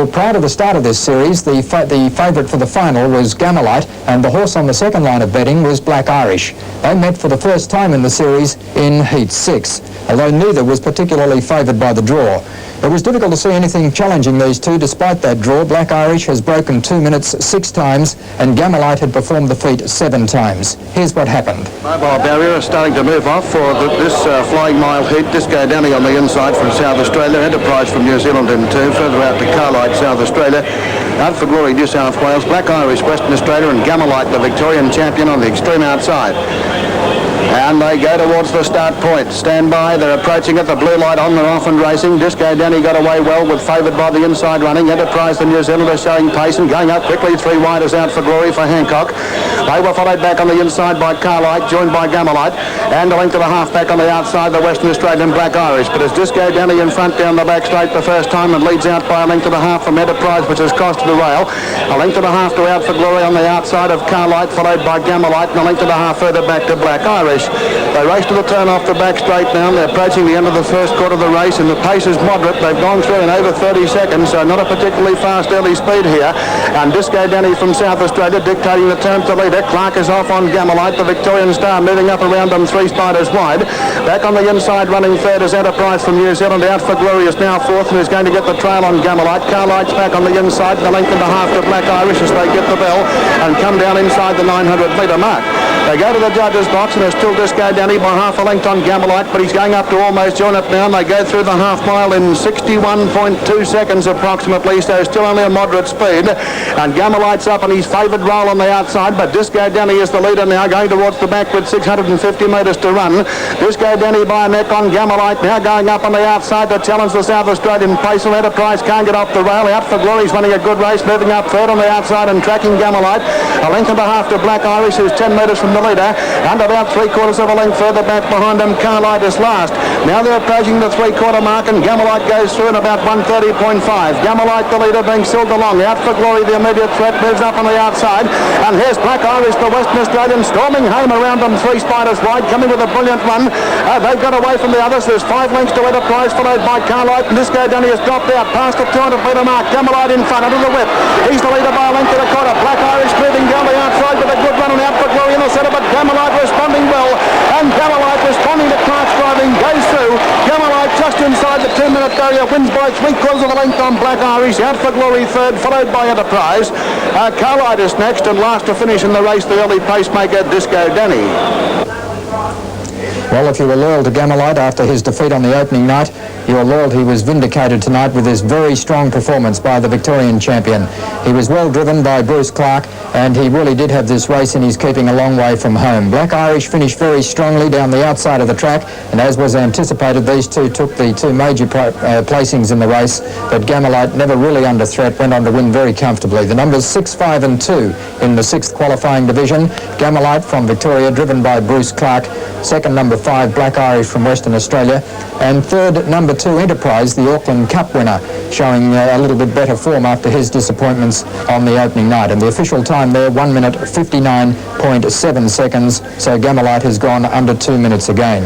Well, prior to the start of this series, the favourite for the final was Gammalite, and the horse on the second line of betting was Black Irish. They met for the first time in the series in Heat 6, although neither was particularly favoured by the draw. It was difficult to see anything challenging these two despite that draw. Black Irish has broken 2 minutes 6 times, and Gammalite had performed the feat 7 times. Here's what happened. Mobile barrier is starting to move off for this Flying Mile Heat. Disco Danny on the inside from South Australia. Enterprise from New Zealand in 2. Further out to Carlite, South Australia. Out for Glory, New South Wales. Black Irish, Western Australia, and Gammalite, the Victorian champion, on the extreme outside. And they go towards the start point. Stand by. They're approaching it. The blue light on. They're off and racing. Disco Danny got away well with favoured by the inside running. Enterprise, the New Zealander, showing pace and going up quickly. 3 wide is out for Glory for Hancock. They were followed back on the inside by Carlite, joined by Gammalite. And a length and a half back on the outside, the Western Australian Black Irish. But as Disco Danny in front down the back straight the first time and leads out by a length and a half from Enterprise, which has crossed the rail. A length and a half to out for Glory on the outside of Carlite, followed by Gammalite, and a length and a half further back to Black Irish. They race to the turn off the back straight now. They're approaching the end of the first quarter of the race, and the pace is moderate. They've gone through in over 30 seconds, so not a particularly fast early speed here. And Disco Danny from South Australia dictating the turn to leader. Clark is off on Gammalite, the Victorian star, moving up around them 3 spiders wide. Back on the inside running third is Enterprise from New Zealand. Out for Glory is now fourth and is going to get the trail on Gammalite. Carlite's back on the inside, the length and a half to Black Irish as they get the bell and come down inside the 900-metre mark. They go to the judges' box, and there's still Disco Danny by half a length on Gammalite, but he's going up to almost join it now, and they go through the half mile in 61.2 seconds approximately, so still only a moderate speed. And Gammalite's up on his favoured roll on the outside, but Disco Danny is the leader now, going towards the back with 650 metres to run. Disco Danny by a neck on Gammalite, now going up on the outside to challenge the South Australian pace. Enterprise can't get off the rail. Out for Glory's running a good race, moving up third on the outside and tracking Gammalite. A length and a half to Black Irish, who's 10 metres from the leader, and about 3/4 of a length further back behind them, Carlite is last. Now they're approaching the 3/4 mark, and Gammalite goes through in about 1:30.5. Gammalite, the leader, being sealed along. Out for Glory, the immediate threat, moves up on the outside, and here's Black Irish, the Western Australian, storming home around them 3 spiders wide, coming with a brilliant run. They've got away from the others. There's 5 lengths to Enterprise, followed by Carlite, and Disco Danny has dropped out past the 200-metre mark. Gammalite in front, under the whip. He's the leader by a length and a quarter. Black Irish moving down the outside with a good run, and out for Glory in the centre, but Gammalite responding well, and Gammalite responding to Clark's driving, goes through. Gammalite just inside the 2-minute barrier, wins by 3/4 of a length on Black Irish. Out for Glory third, followed by Enterprise. Carlite is next, and last to finish in the race, the early pacemaker Disco Danny. Well, if you were loyal to Gammalite after his defeat on the opening night, your loyalty was vindicated tonight with this very strong performance by the Victorian champion. He was well driven by Bruce Clark, and he really did have this race in his keeping a long way from home. Black Irish finished very strongly down the outside of the track, and as was anticipated, these two took the 2 major placings in the race, but Gammalite, never really under threat, went on to win very comfortably. The numbers 6, 5 and 2 in the 6th qualifying division. Gammalite from Victoria, driven by Bruce Clark. Second, number 5, Black Irish from Western Australia. And third, number 2, Enterprise, the Auckland Cup winner, showing a little bit better form after his disappointments on the opening night. And the official time there, 1 minute 59.7 seconds, so Gammalite has gone under 2 minutes again.